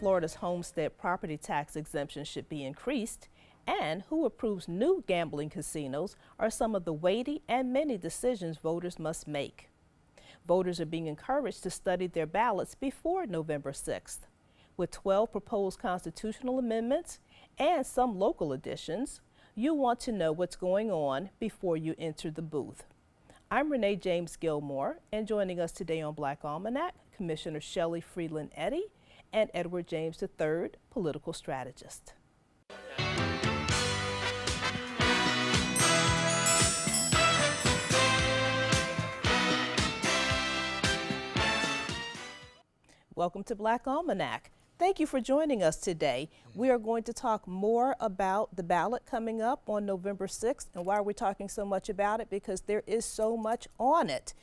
Florida's homestead property tax exemption should be increased, and who approves new gambling casinos are some of the weighty and many decisions voters must make. Voters are being encouraged to study their ballots before November 6th. With 12 proposed constitutional amendments and some local additions, you want to know what's going on before you enter the booth. I'm Renee James Gilmore, and joining us today on Black Almanac, Commissioner Shelley Freeland Eddy and Edward James III, political strategist. Welcome to Black Almanac. Thank you for joining us today. We are going to talk more about the ballot coming up on November 6th. And why are we talking so much about it? Because there is so much on it.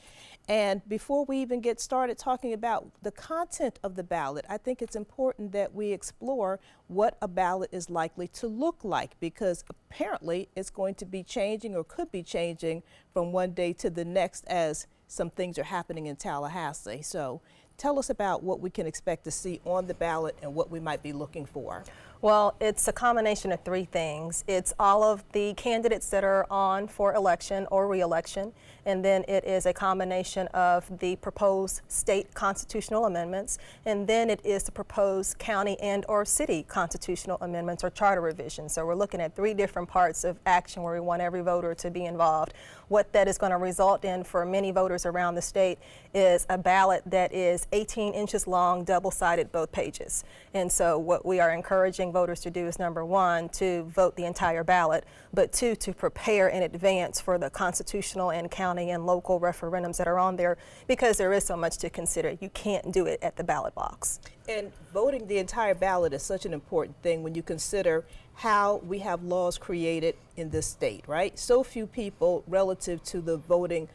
And before we even get started talking about the content of the ballot, I think it's important that we explore what a ballot is likely to look like, because apparently it's going to be changing or could be changing from one day to the next as some things are happening in Tallahassee. So tell us about what we can expect to see on the ballot and what we might be looking for. Well, it's a combination of three things. It's all of the candidates that are on for election or re-election, and then it is a combination of the proposed state constitutional amendments, and then it is the proposed county and or city constitutional amendments or charter revisions. So we're looking at three different parts of action where we want every voter to be involved. What that is going to result in for many voters around the state is a ballot that is 18 inches long, double-sided, both pages. And so what we are encouraging voters to do is, number one, to vote the entire ballot, but two, to prepare in advance for the constitutional and county and local referendums that are on there, because there is so much to consider. You can't do it at the ballot box. And voting the entire ballot is such an important thing when you consider how we have laws created in this state, right? So few people relative to the voting,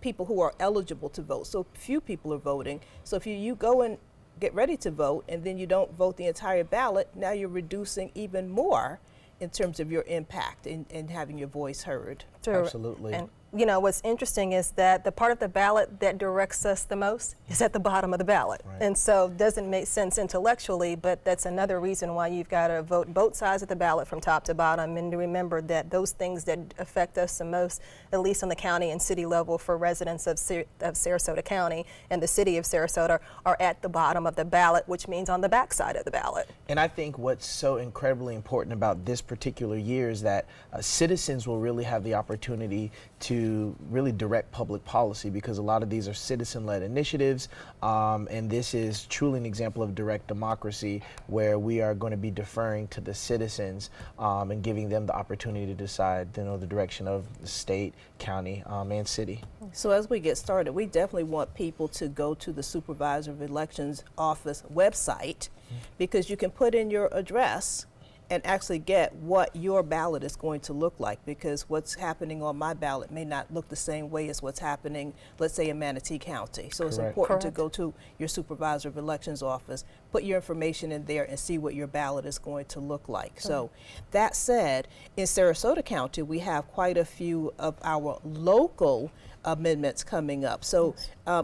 people who are eligible to vote. So few people are voting. So if you go and get ready to vote and then you don't vote the entire ballot, now you're reducing even more in terms of your impact and having your voice heard. True. Absolutely. And you know, what's interesting is that the part of the ballot that directs us the most is at the bottom of the ballot. Right. And so it doesn't make sense intellectually, but that's another reason why you've got to vote both sides of the ballot from top to bottom, and to remember that those things that affect us the most, at least on the county and city level for residents of Sarasota County and the city of Sarasota, are at the bottom of the ballot, which means on the back side of the ballot. And I think what's so incredibly important about this particular year is that citizens will really have the opportunity to really direct public policy, because a lot of these are citizen-led initiatives, and this is truly an example of direct democracy, where we are going to be deferring to the citizens and giving them the opportunity to decide, you know, the direction of the state, county, and city. So as we get started, we definitely want people to go to the Supervisor of Elections Office website, because you can put in your address and actually get what your ballot is going to look like, because what's happening on my ballot may not look the same way as what's happening, let's say, in Manatee County. So it's important to go to your Supervisor of Elections office, put your information in there, and see what your ballot is going to look like. So that said, in Sarasota County, we have quite a few of our local amendments coming up. So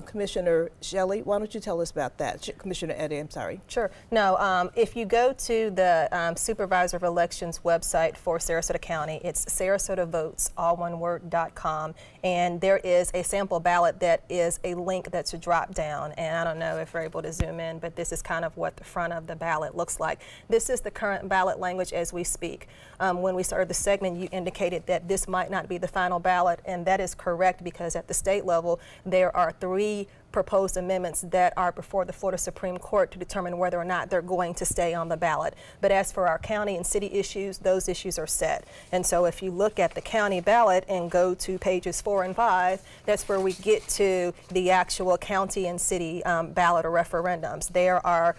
Commissioner Shelley, why don't you tell us about that? Commissioner Eddy, I'm sorry. Sure. No, if you go to the Supervisor of Elections website for Sarasota County, it's SarasotaVotes, all one word.com, and there is a sample ballot that is a link that's a drop down, and I don't know if we're able to zoom in, but this is kind of what the front of the ballot looks like. This is the current ballot language as we speak. When we started the segment, you indicated that this might not be the final ballot, and that is correct, because at the state level, there are three proposed amendments that are before the Florida Supreme Court to determine whether or not they're going to stay on the ballot. But as for our county and city issues, those issues are set. And so if you look at the county ballot and go to pages 4 and 5, that's where we get to the actual county and city ballot or referendums. There are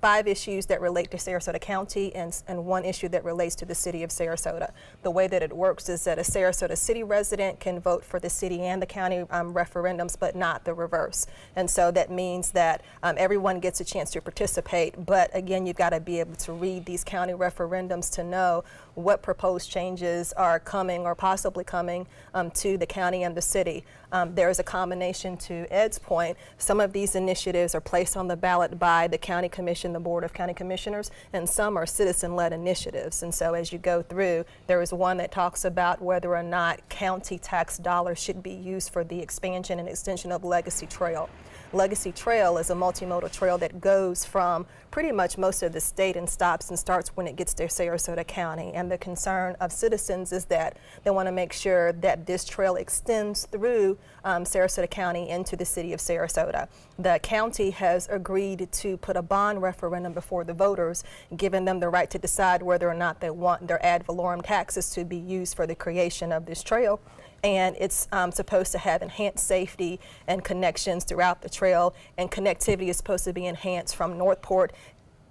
5 issues that relate to Sarasota County and 1 issue that relates to the city of Sarasota. The way that it works is that a Sarasota city resident can vote for the city and the county referendums, but not the reverse. And so that means that everyone gets a chance to participate, but again, you've got to be able to read these county referendums to know what proposed changes are coming or possibly coming to the county and the city. There is a combination, to Ed's point. Some of these initiatives are placed on the ballot by the county commission, the Board of County Commissioners, and some are citizen-led initiatives. And so as you go through, there is one that talks about whether or not county tax dollars should be used for the expansion and extension of Legacy Trail. Legacy Trail is a multimodal trail that goes from pretty much most of the state and stops and starts when it gets to Sarasota County. And the concern of citizens is that they want to make sure that this trail extends through Sarasota County into the city of Sarasota. The county has agreed to put a bond referendum before the voters, giving them the right to decide whether or not they want their ad valorem taxes to be used for the creation of this trail. And it's supposed to have enhanced safety and connections throughout the trail, and connectivity is supposed to be enhanced from Northport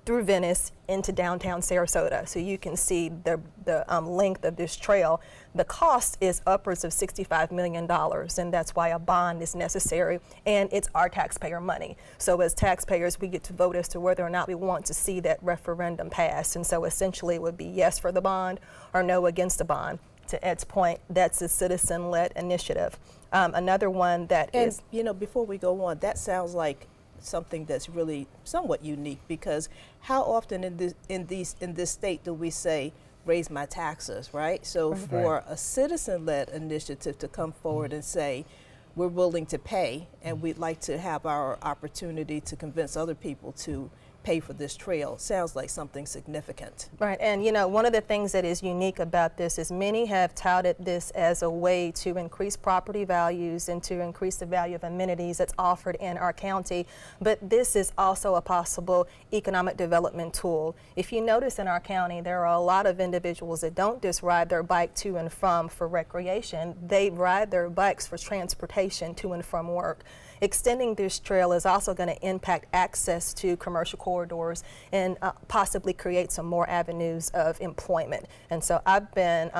through Venice into downtown Sarasota. So you can see the length of this trail. The cost is upwards of $65 million, and that's why a bond is necessary, and it's our taxpayer money. So as taxpayers, we get to vote as to whether or not we want to see that referendum pass. And so essentially it would be yes for the bond or no against the bond. To Ed's point, that's a citizen-led initiative. Another one that is, you know, before we go on, that sounds like something that's really somewhat unique, because how often in this state do we say raise my taxes, right? So for a citizen-led initiative to come forward and say we're willing to pay, and we'd like to have our opportunity to convince other people to pay for this trail, sounds like something significant. Right, and you know, one of the things that is unique about this is many have touted this as a way to increase property values and to increase the value of amenities that's offered in our county, but this is also a possible economic development tool. If you notice in our county, there are a lot of individuals that don't just ride their bike to and from for recreation, they ride their bikes for transportation to and from work. Extending this trail is also going to impact access to commercial corridors and possibly create some more avenues of employment. And so I've been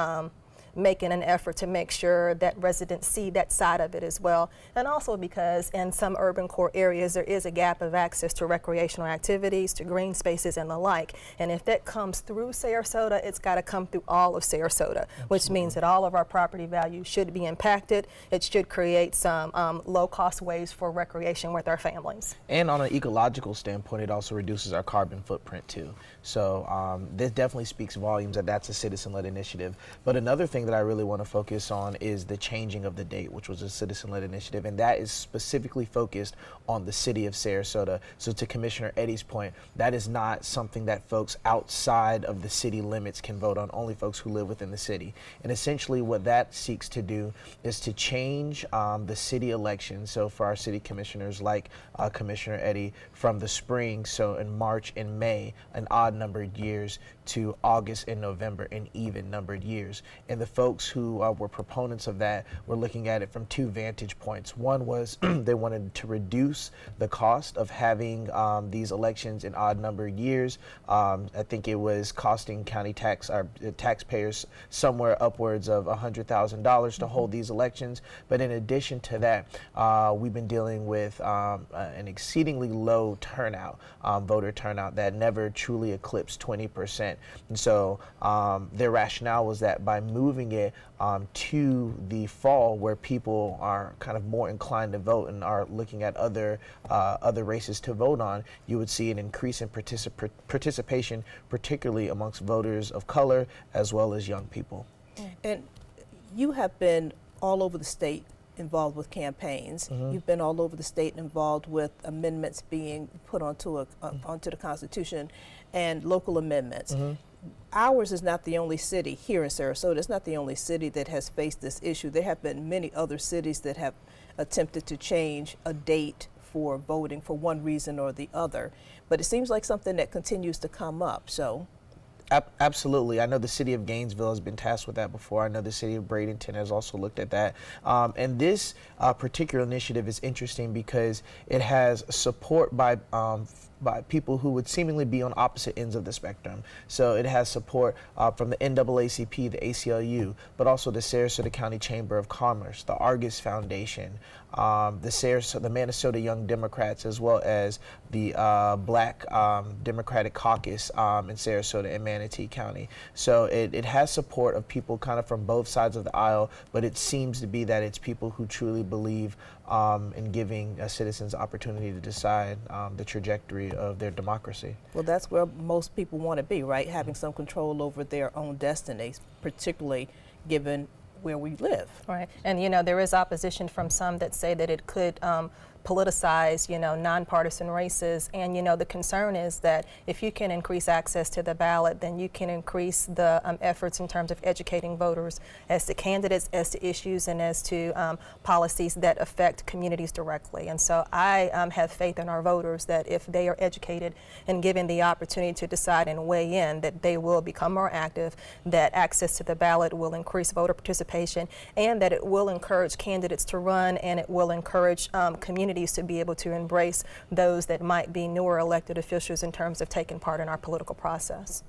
making an effort to make sure that residents see that side of it as well. And also because in some urban core areas, there is a gap of access to recreational activities, to green spaces and the like. And if that comes through Sarasota, it's got to come through all of Sarasota, which means that all of our property values should be impacted. It should create some low-cost ways for recreation with our families. And on an ecological standpoint, it also reduces our carbon footprint too. So this definitely speaks volumes that that's a citizen-led initiative. But another thing that I really want to focus on is the changing of the date, which was a citizen-led initiative, and that is specifically focused on the city of Sarasota. So to Commissioner Eddy's point, that is not something that folks outside of the city limits can vote on, only folks who live within the city. And essentially what that seeks to do is to change the city election, so for our city commissioners like Commissioner Eddy, from the spring, so in March and May, an odd numbered years, to August and November in even numbered years. And the folks who were proponents of that were looking at it from two vantage points. One was they wanted to reduce the cost of having these elections in odd numbered years. I think it was costing county taxpayers somewhere upwards of $100,000 to hold these elections. But in addition to that, we've been dealing with an exceedingly low turnout, voter turnout that never truly eclipsed 20%. And so their rationale was that by moving it to the fall, where people are kind of more inclined to vote and are looking at other races to vote on, you would see an increase in participation, particularly amongst voters of color as well as young people. And you have been all over the state involved with campaigns. You've been all over the state involved with amendments being put onto the Constitution and local amendments. Ours is not the only city here in Sarasota. It's not the only city that has faced this issue. There have been many other cities that have attempted to change a date for voting for one reason or the other. But it seems like something that continues to come up. So. Absolutely. I know the city of Gainesville has been tasked with that before. I know the city of Bradenton has also looked at that. And this particular initiative is interesting because it has support by people who would seemingly be on opposite ends of the spectrum. So it has support from the NAACP, the ACLU, but also the Sarasota County Chamber of Commerce, the Argus Foundation, the Minnesota Young Democrats, as well as the Black Democratic Caucus in Sarasota and Manatee County. So it has support of people kind of from both sides of the aisle, but it seems to be that it's people who truly believe and giving citizens opportunity to decide the trajectory of their democracy. Well, that's where most people want to be, right? Having some control over their own destinies, particularly given where we live. Right, and you know, there is opposition from some that say that it could politicize, you know, nonpartisan races, and you know, the concern is that if you can increase access to the ballot, then you can increase the efforts in terms of educating voters as to candidates, as to issues, and as to policies that affect communities directly. And so I have faith in our voters that if they are educated and given the opportunity to decide and weigh in, that they will become more active, that access to the ballot will increase voter participation, and that it will encourage candidates to run, and it will encourage communities to be able to embrace those that might be newer elected officials in terms of taking part in our political process.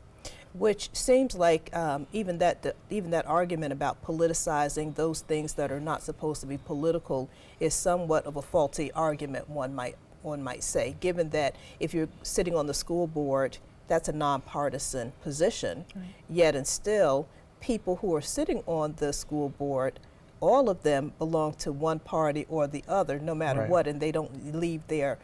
Which seems like even that argument about politicizing those things that are not supposed to be political is somewhat of a faulty argument, one might say, given that if you're sitting on the school board, that's a nonpartisan position, right. Yet and still, people who are sitting on the school board, all of them belong to one party or the other, no matter right. what, and they don't leave their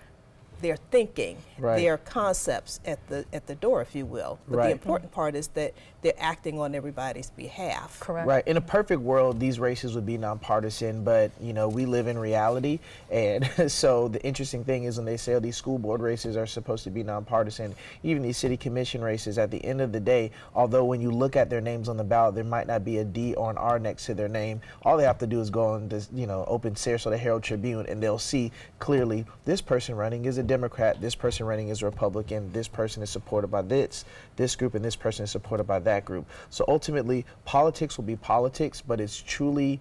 thinking, right. their concepts at the door, if you will. But right. the important part is that they're acting on everybody's behalf. Correct. Right. In a perfect world, these races would be nonpartisan, but you know, we live in reality, and so the interesting thing is when they say, oh, these school board races are supposed to be nonpartisan, even these city commission races, at the end of the day, although when you look at their names on the ballot, there might not be a D or an R next to their name. All they have to do is go on this, you know, open Sarasota Herald Tribune, and they'll see clearly this person running is a Democrat, this person running is a Republican, this person is supported by this group, and this person is supported by that group. So ultimately, politics will be politics, but it's truly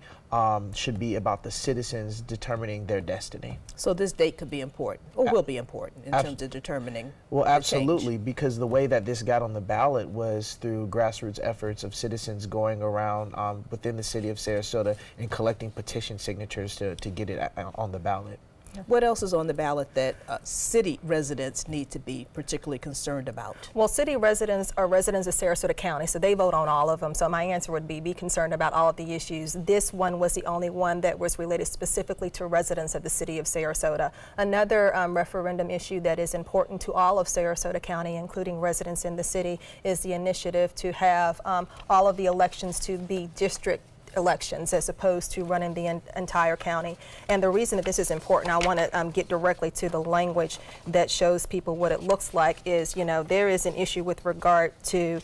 should be about the citizens determining their destiny. So this date could be important, or will be important, in terms of determining. Well, absolutely, because the way that this got on the ballot was through grassroots efforts of citizens going around within the city of Sarasota and collecting petition signatures to get it on the ballot. What else is on the ballot that city residents need to be particularly concerned about? Well, city residents are residents of Sarasota County, so they vote on all of them. So my answer would be concerned about all of the issues. This one was the only one that was related specifically to residents of the city of Sarasota. Another referendum issue that is important to all of Sarasota County, including residents in the city, is the initiative to have all of the elections to be district elections as opposed to running the entire county. And the reason that this is important, I want to get directly to the language that shows people what it looks like, is, you know, there is an issue with regard to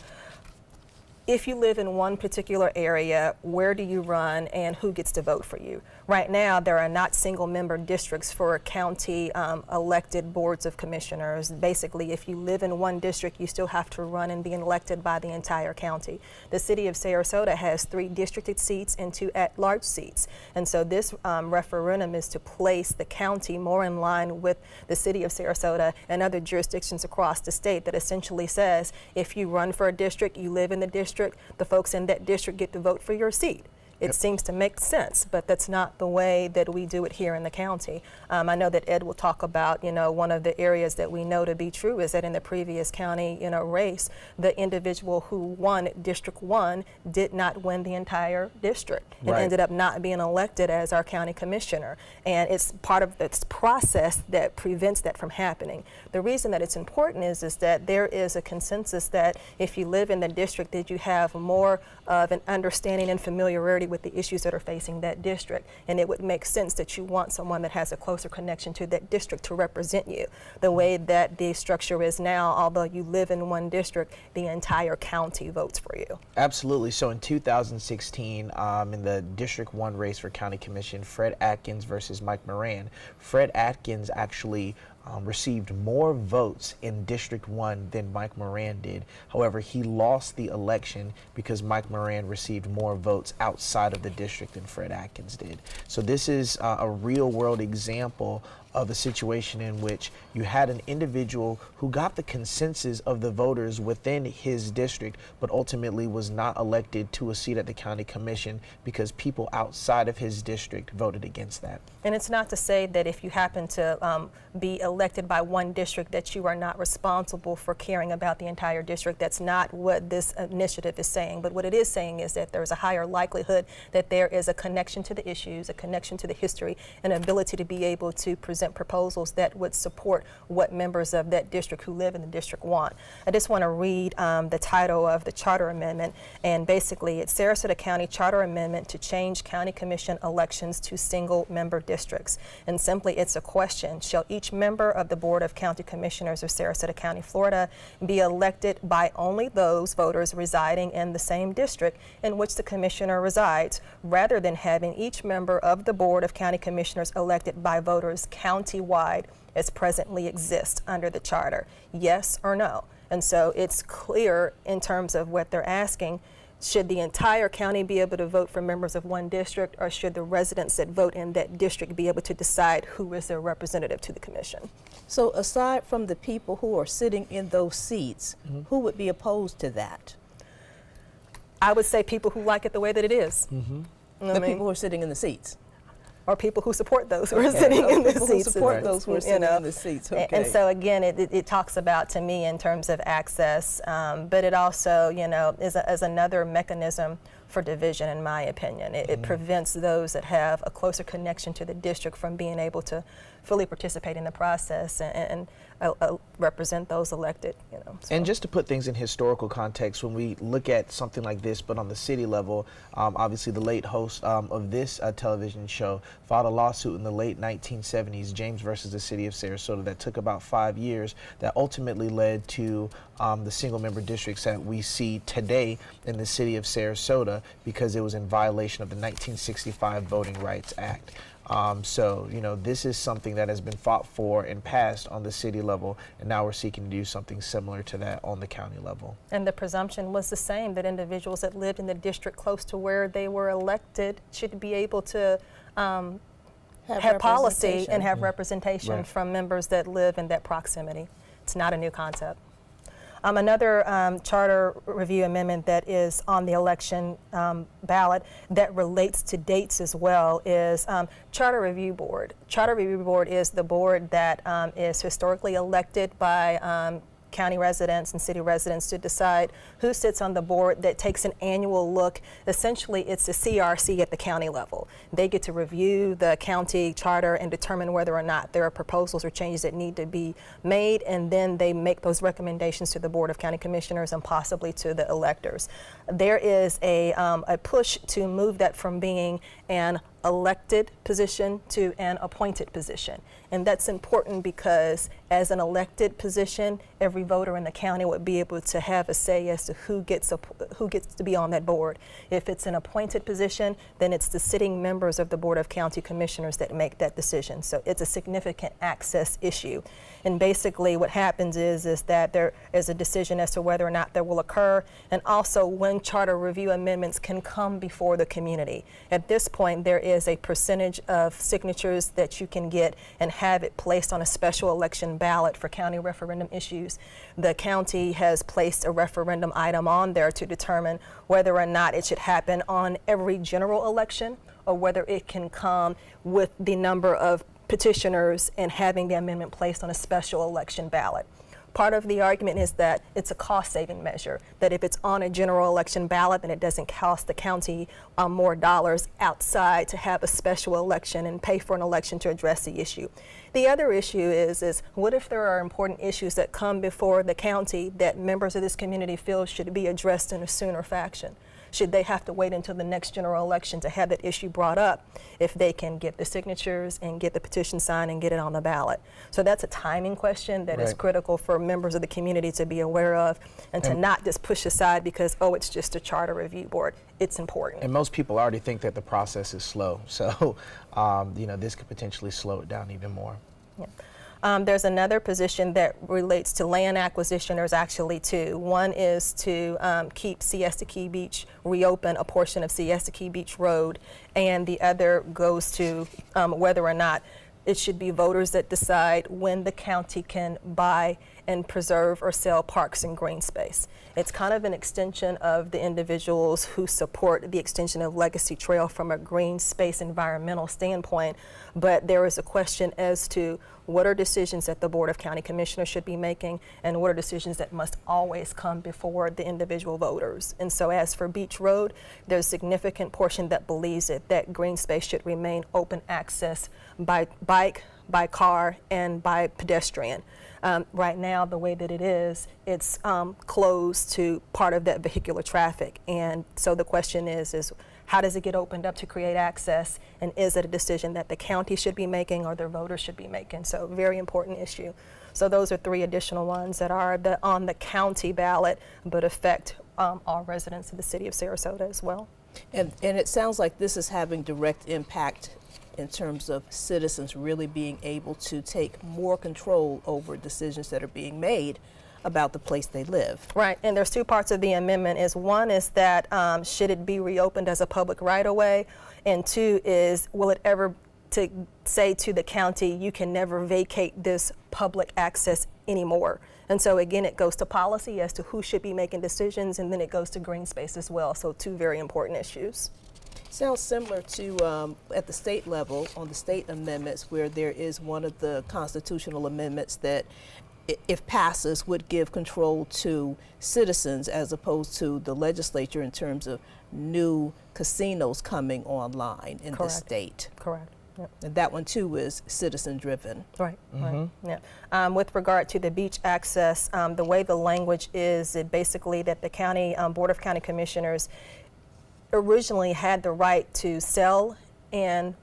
if you live in one particular area, where do you run and who gets to vote for you? Right now, there are not single member districts for county elected boards of commissioners. Basically, if you live in one district, you still have to run and be elected by the entire county. The city of Sarasota has 3 districted seats and 2 at-large seats. And so this referendum is to place the county more in line with the city of Sarasota and other jurisdictions across the state, that essentially says if you run for a district, you live in the district, the folks in that district get to vote for your seat. It seems to make sense, but that's not the way that we do it here in the county. I know that Ed will talk about, you know, one of the areas that we know to be true is that in the previous county, you know, race, the individual who won District 1 did not win the entire district and ended up not being elected as our county commissioner. And it's part of this process that prevents that from happening. The reason that it's important is that there is a consensus that if you live in the district, that you have more of an understanding and familiarity with the issues that are facing that district, and it would make sense that you want someone that has a closer connection to that district to represent you. The way that the structure is now, although you live in one district, the entire county votes for you. Absolutely. So in 2016, in the District 1 race for County Commission, Fred Atkins versus Mike Moran, Fred Atkins actually received more votes in District 1 than Mike Moran did. However, he lost the election because Mike Moran received more votes outside of the district than Fred Atkins did. So this is a real world example of a situation in which you had an individual who got the consensus of the voters within his district, but ultimately was not elected to a seat at the county commission because people outside of his district voted against that. And it's not to say that if you happen to be elected by one district that you are not responsible for caring about the entire district. That's not what this initiative is saying. But what it is saying is that there's a higher likelihood that there is a connection to the issues, a connection to the history, an ability to be able to present proposals that would support what members of that district who live in the district want. I just want to read the title of the charter amendment, and basically it's Sarasota County Charter Amendment to change county commission elections to single member districts. And simply it's a question: shall each member of the Board of County Commissioners of Sarasota County, Florida be elected by only those voters residing in the same district in which the commissioner resides, rather than having each member of the Board of County Commissioners elected by voters county-wide as presently exists under the charter? Yes or no? And so it's clear in terms of what they're asking. Should the entire county be able to vote for members of one district, or should the residents that vote in that district be able to decide who is their representative to the commission? So aside from the people who are sitting in those seats, who would be opposed to that? I would say people who like it the way that it is. The people who are sitting in the seats. Or people who support those who are sitting in the People who seats. support those who are sitting in the seats. Okay. And so again, it talks about, to me, in terms of access, but it also, is another mechanism for division, in my opinion. It prevents those that have a closer connection to the district from being able to fully participate in the process and represent those elected. So. And just to put things in historical context, when we look at something like this, but on the city level, obviously the late host of this television show filed a lawsuit in the late 1970s, James versus the city of Sarasota, that took about 5 years, that ultimately led to the single member districts that we see today in the city of Sarasota, because it was in violation of the 1965 Voting Rights Act. So, this is something that has been fought for and passed on the city level, and now we're seeking to do something similar to that on the county level. And the presumption was the same, that individuals that lived in the district close to where they were elected should be able to have policy and have representation from members that live in that proximity. It's not a new concept. Another charter review amendment that is on the election ballot that relates to dates as well is Charter Review Board. Charter Review Board is the board that is historically elected by county residents and city residents to decide who sits on the board that takes an annual look. Essentially, it's a CRC at the county level. They get to review the county charter and determine whether or not there are proposals or changes that need to be made, and then they make those recommendations to the Board of County Commissioners and possibly to the electors. There is a push to move that from being an elected position to an appointed position. And that's important because as an elected position, every voter in the county would be able to have a say as to who gets to be on that board. If it's an appointed position, then it's the sitting members of the Board of County Commissioners that make that decision. So it's a significant access issue. And basically what happens is that there is a decision as to whether or not that will occur, and also when charter review amendments can come before the community. At this point, there is a percentage of signatures that you can get and have it placed on a special election ballot for county referendum issues. The county has placed a referendum item on there to determine whether or not it should happen on every general election, or whether it can come with the number of petitioners and having the amendment placed on a special election ballot. Part of the argument is that it's a cost-saving measure, that if it's on a general election ballot, then it doesn't cost the county more dollars outside to have a special election and pay for an election to address the issue. The other issue is what if there are important issues that come before the county that members of this community feel should be addressed in a sooner fashion? Should they have to wait until the next general election to have that issue brought up if they can get the signatures and get the petition signed and get it on the ballot? So that's a timing question that is critical for members of the community to be aware of, and to not just push aside because, oh, it's just a charter review board. It's important. And most people already think that the process is slow. So, this could potentially slow it down even more. Yeah. There's another position that relates to land acquisition. There's actually two. One is to keep Siesta Key Beach, reopen a portion of Siesta Key Beach Road, and the other goes to whether or not It should be voters that decide when the county can buy and preserve or sell parks and green space. It's kind of an extension of the individuals who support the extension of Legacy Trail from a green space environmental standpoint, but there is a question as to what are decisions that the Board of County Commissioners should be making and what are decisions that must always come before the individual voters. And so as for Beach Road, there's a significant portion that believes that green space should remain open access by bike, by car, and by pedestrian. Right now, the way that it is, it's closed to part of that vehicular traffic. And so the question is how does it get opened up to create access? And is it a decision that the county should be making or the voters should be making? So very important issue. So those are 3 additional ones that are on the county ballot, but affect all residents of the city of Sarasota as well. And it sounds like this is having direct impact in terms of citizens really being able to take more control over decisions that are being made about the place they live. Right, and there's 2 parts of the amendment. One is that should it be reopened as a public right-of-way, and 2 is will it ever to say to the county you can never vacate this public access anymore. And so again, it goes to policy as to who should be making decisions, and then it goes to green space as well. So 2 very important issues. Sounds similar to at the state level on the state amendments, where there is one of the constitutional amendments that if passes would give control to citizens as opposed to the legislature in terms of new casinos coming online in the state. Correct. Yep. And that one too is citizen driven. Right, right. Yeah. With regard to the beach access, the way the language is, it basically that the county Board of County Commissioners originally had the right to sell and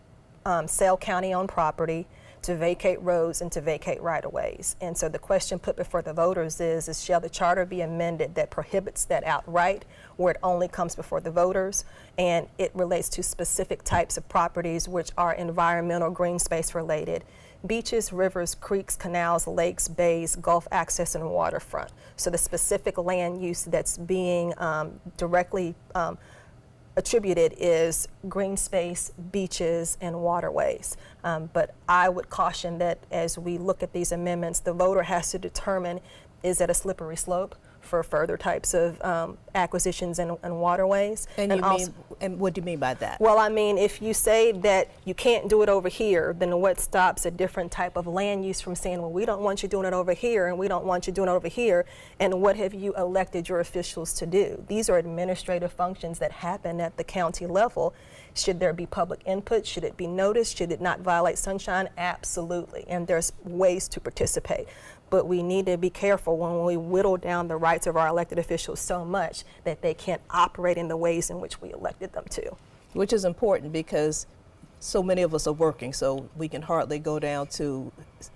sell county-owned property, to vacate roads, and to vacate right-of-ways. And so the question put before the voters is shall the charter be amended that prohibits that outright, where it only comes before the voters, and it relates to specific types of properties which are environmental green space related: beaches, rivers, creeks, canals, lakes, bays, Gulf access, and waterfront. So the specific land use that's being directly attributed is green space, beaches, and waterways. But I would caution that as we look at these amendments, the voter has to determine, is it a slippery slope for further types of acquisitions and waterways? And what do you mean by that? Well, I mean, if you say that you can't do it over here, then what stops a different type of land use from saying, well, we don't want you doing it over here, and we don't want you doing it over here, and what have you elected your officials to do? These are administrative functions that happen at the county level. Should there be public input? Should it be noticed? Should it not violate sunshine? Absolutely, and there's ways to participate. But we need to be careful when we whittle down the rights of our elected officials so much that they can't operate in the ways in which we elected them to. Which is important because so many of us are working, so we can hardly go down to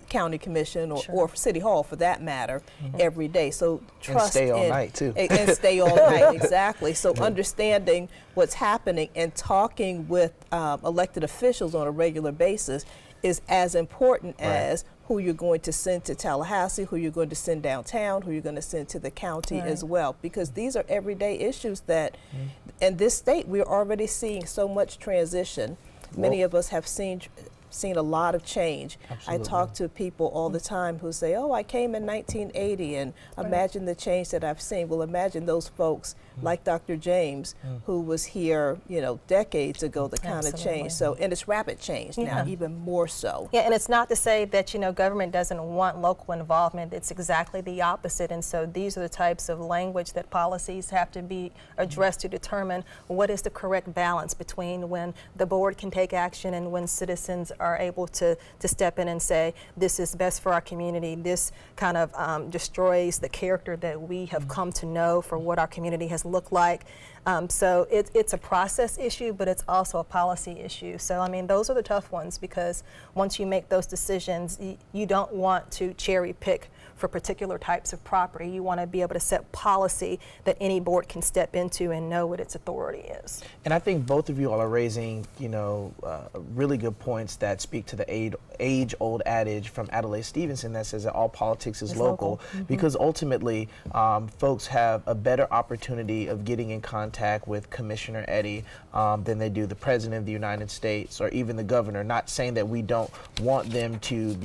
county commission or city hall for that matter every day. So trust and stay all night too. And stay all night, exactly. So understanding what's happening and talking with elected officials on a regular basis is as important as who you're going to send to Tallahassee, who you're going to send downtown, who you're going to send to the county as well, because these are everyday issues that in this state we're already seeing so much transition. Many of us have seen a lot of change. Absolutely. I talk to people all the time who say, oh, I came in 1980 and imagine the change that I've seen. Well, imagine those folks like Dr. James who was here, decades ago, the kind of change. So, and it's rapid change now, even more so. Yeah, and it's not to say that, government doesn't want local involvement. It's exactly the opposite. And so these are the types of language that policies have to be addressed to determine what is the correct balance between when the board can take action and when citizens are able to step in and say, this is best for our community. This kind of destroys the character that we have come to know for what our community has looked like. So it's a process issue, but it's also a policy issue. So, I mean, those are the tough ones because once you make those decisions, you don't want to cherry pick for particular types of property. You want to be able to set policy that any board can step into and know what its authority is. And I think both of you all are raising, really good points that speak to the age-old adage from Adlai Stevenson that says that all politics is local. Because ultimately, folks have a better opportunity of getting in contact with Commissioner Eddy than they do the President of the United States or even the governor. Not saying that we don't want them to,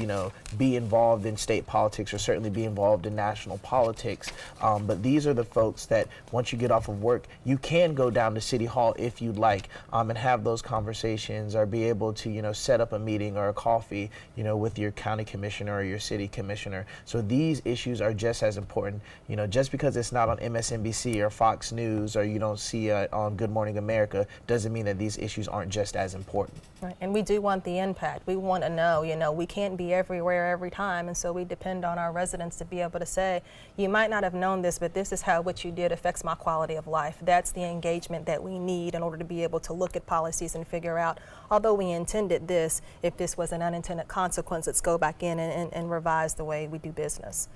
be involved in state politics or certainly be involved in national politics. But these are the folks that once you get off of work, you can go down to City Hall if you'd like and have those conversations or be able to, set up a meeting or a coffee, with your county commissioner or your city commissioner. So these issues are just as important. Just because it's not on MSNBC or Fox News or you don't see it on Good Morning America doesn't mean that these issues aren't just as important. Right. And we do want the impact. We want to know, we can't be everywhere every time, and so we depend on our residents to be able to say, you might not have known this, but this is how what you did affects my quality of life. That's the engagement that we need in order to be able to look at policies and figure out, although we intended this, if this was an unintended consequence, let's go back in and revise the way we do business.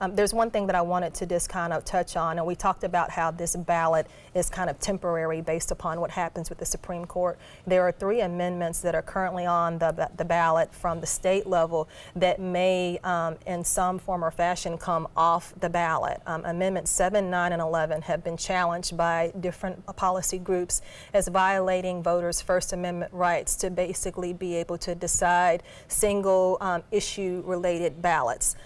There's one thing that I wanted to just kind of touch on, and we talked about how this ballot is kind of temporary based upon what happens with the Supreme Court. There are 3 amendments that are currently on the ballot from the state level that may, in some form or fashion, come off the ballot. Amendments 7, 9, and 11 have been challenged by different policy groups as violating voters' First Amendment rights to basically be able to decide single issue-related ballots.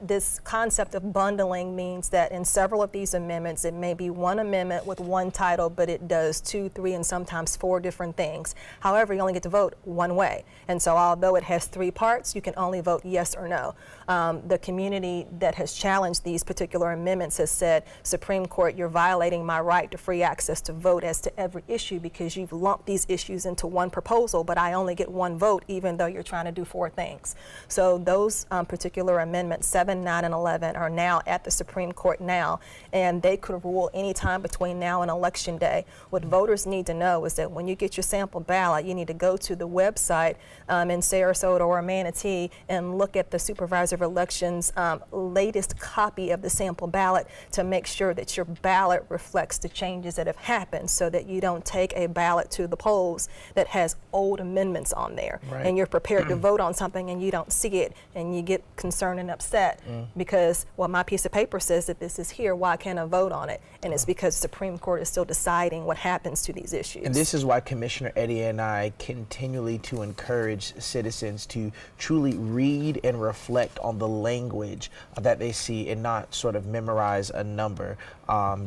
This concept of bundling means that in several of these amendments, it may be one amendment with one title, but it does 2, 3, and sometimes 4 different things. However, you only get to vote one way. And so although it has 3 parts, you can only vote yes or no. The community that has challenged these particular amendments has said, Supreme Court, you're violating my right to free access to vote as to every issue because you've lumped these issues into one proposal, but I only get one vote even though you're trying to do 4 things. So those particular amendments, 7, 9, and 11, are now at the Supreme Court now, and they could rule anytime between now and Election Day. What voters need to know is that when you get your sample ballot, you need to go to the website in Sarasota or Manatee and look at the Supervisor of Elections' latest copy of the sample ballot to make sure that your ballot reflects the changes that have happened, so that you don't take a ballot to the polls that has old amendments on there, and you're prepared to vote on something and you don't see it and you get concerned and upset because, well, my piece of paper says that this is here, why can't I vote on it? And it's because the Supreme Court is still deciding what happens to these issues. And this is why Commissioner Eddy and I continually to encourage citizens to truly read and reflect on the language that they see and not sort of memorize a number,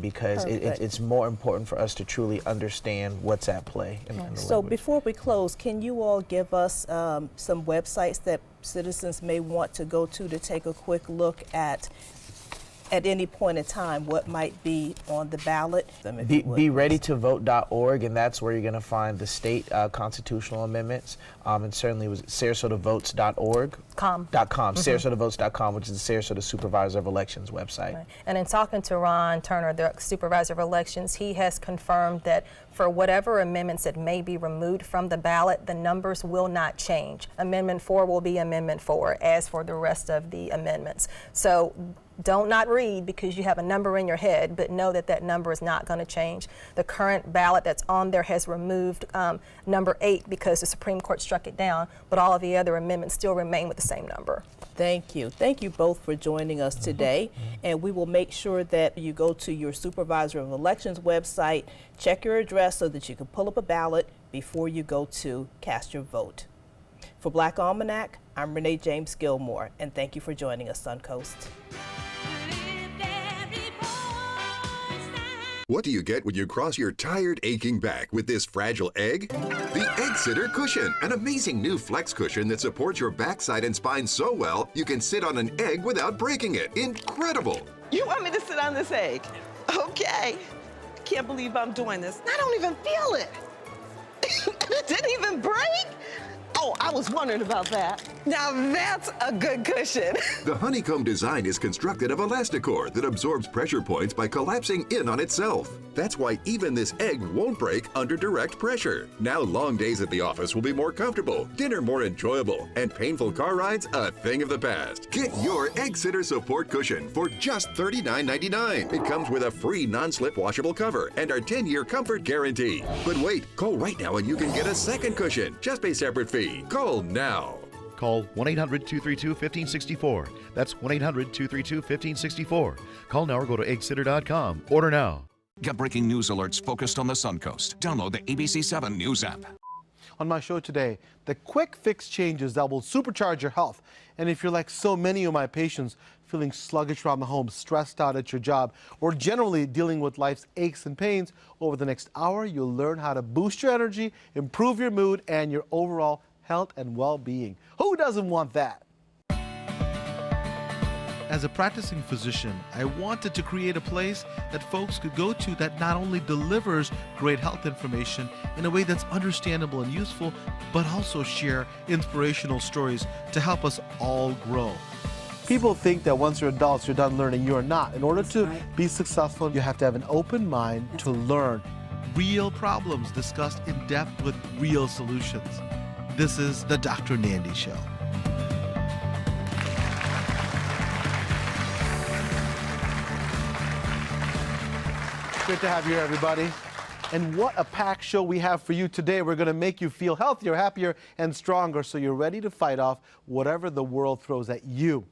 because it's more important for us to truly understand what's at play. So before we close, can you all give us some websites that citizens may want to go to take a quick look at any point in time what might be on the ballot? Be ready to vote.org, and that's where you're going to find the state constitutional amendments, and certainly it was SarasotaVotes.org. SarasotaVotes.com, which is the Sarasota Supervisor of Elections website. Right. And in talking to Ron Turner, the Supervisor of Elections, he has confirmed that for whatever amendments that may be removed from the ballot, the numbers will not change. Amendment 4 will be Amendment 4, as for the rest of the amendments. So don't not read because you have a number in your head, but know that that number is not going to change. The current ballot that's on there has removed number 8 because the Supreme Court struck it down, but all of the other amendments still remain with the same number. Thank you. Thank you both for joining us today. And we will make sure that you go to your Supervisor of Elections website, check your address so that you can pull up a ballot before you go to cast your vote. For Black Almanac, I'm Renee James Gilmore, and thank you for joining us, Suncoast. What do you get when you cross your tired, aching back with this fragile egg? The Egg Sitter Cushion, an amazing new flex cushion that supports your backside and spine so well you can sit on an egg without breaking it. Incredible! You want me to sit on this egg? Okay. Can't believe I'm doing this. I don't even feel it. It didn't even break? Oh, I was wondering about that. Now that's a good cushion. The honeycomb design is constructed of Elasticor that absorbs pressure points by collapsing in on itself. That's why even this egg won't break under direct pressure. Now long days at the office will be more comfortable, dinner more enjoyable, and painful car rides a thing of the past. Get your Egg Sitter Support Cushion for just $39.99. It comes with a free non-slip washable cover and our 10-year comfort guarantee. But wait, call right now and you can get a second cushion. Just pay separate fee. Call now. Call 1-800-232-1564. That's 1-800-232-1564. Call now or go to eggsitter.com. Order now. Get breaking news alerts focused on the Suncoast. Download the ABC7 News app. On my show today, the quick fix changes that will supercharge your health. And if you're like so many of my patients, feeling sluggish around the home, stressed out at your job, or generally dealing with life's aches and pains, over the next hour, you'll learn how to boost your energy, improve your mood, and your overall health and well-being. Who doesn't want that? As a practicing physician, I wanted to create a place that folks could go to that not only delivers great health information in a way that's understandable and useful, but also share inspirational stories to help us all grow. People think that once you're adults, you're done learning. You're not. In order to be successful, you have to have an open mind to learn. Real problems discussed in depth with real solutions. This is the Dr. Nandi Show. Great to have you here, everybody. And what a packed show we have for you today. We're going to make you feel healthier, happier, and stronger so you're ready to fight off whatever the world throws at you.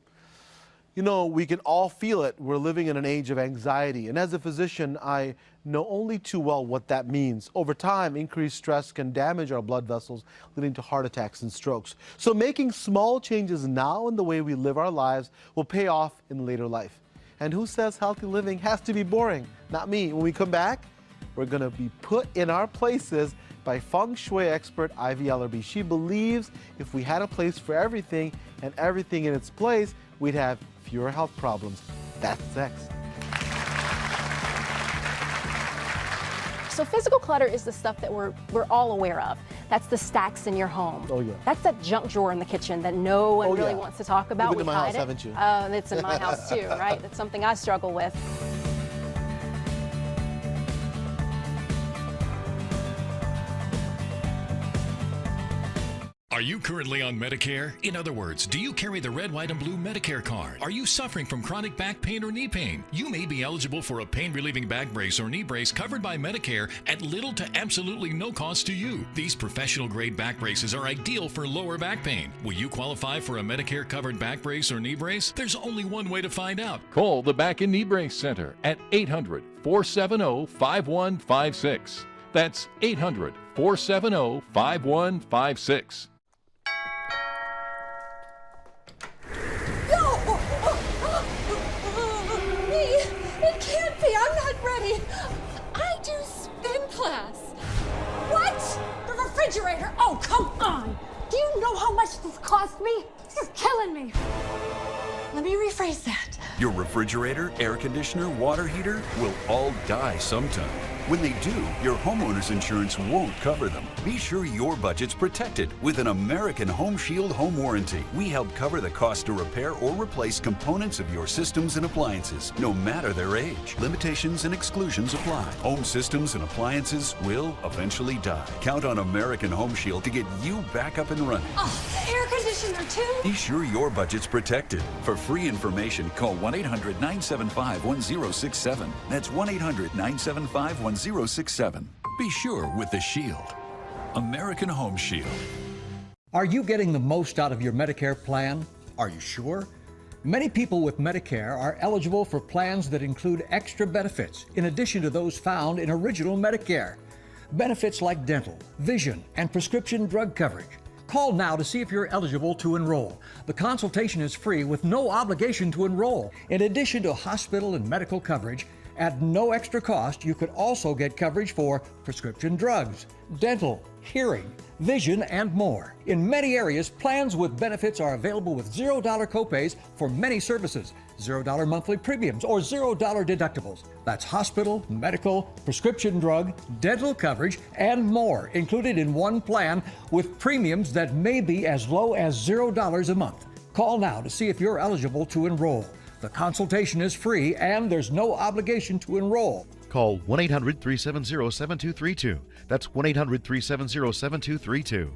You know, we can all feel it. We're living in an age of anxiety. And as a physician, I know only too well what that means. Over time, increased stress can damage our blood vessels, leading to heart attacks and strokes. So making small changes now in the way we live our lives will pay off in later life. And who says healthy living has to be boring? Not me. When we come back, we're going to be put in our places by feng shui expert Ivy Ellerby. She believes if we had a place for everything and everything in its place, we'd have fewer health problems. That's next. So physical clutter is the stuff that we're all aware of. That's the stacks in your home. Oh, yeah. That's that junk drawer in the kitchen that no one really wants to talk about. You've been to my house, haven't you? Oh, it's in my house too, right? That's something I struggle with. Are you currently on Medicare? In other words, do you carry the red, white, and blue Medicare card? Are you suffering from chronic back pain or knee pain? You may be eligible for a pain-relieving back brace or knee brace covered by Medicare at little to absolutely no cost to you. These professional-grade back braces are ideal for lower back pain. Will you qualify for a Medicare-covered back brace or knee brace? There's only one way to find out. Call the Back and Knee Brace Center at 800-470-5156. That's 800-470-5156. It can't be. I'm not ready. I do spin class. What? The refrigerator? Oh, come on. Do you know how much this cost me? This is killing me. Let me rephrase that. Your refrigerator, air conditioner, water heater will all die sometime. When they do, your homeowner's insurance won't cover them. Be sure your budget's protected with an American Home Shield home warranty. We help cover the cost to repair or replace components of your systems and appliances, no matter their age. Limitations and exclusions apply. Home systems and appliances will eventually die. Count on American Home Shield to get you back up and running. Oh, the air conditioner too? Be sure your budget's protected. For free information, call 1-800-975-1067. That's 1-800-975-1067. Be sure with the Shield. American Home Shield. Are you getting the most out of your Medicare plan? Are you sure? Many people with Medicare are eligible for plans that include extra benefits in addition to those found in original Medicare. Benefits like dental, vision, and prescription drug coverage. Call now to see if you're eligible to enroll. The consultation is free with no obligation to enroll. In addition to hospital and medical coverage, At no extra cost, you could also get coverage for prescription drugs, dental, hearing, vision, and more. In many areas, plans with benefits are available with $0 copays for many services, $0 monthly premiums, or $0 deductibles. That's hospital, medical, prescription drug, dental coverage, and more included in one plan with premiums that may be as low as $0 a month. Call now to see if you're eligible to enroll. The consultation is free and there's no obligation to enroll. Call 1-800-370-7232. That's 1-800-370-7232.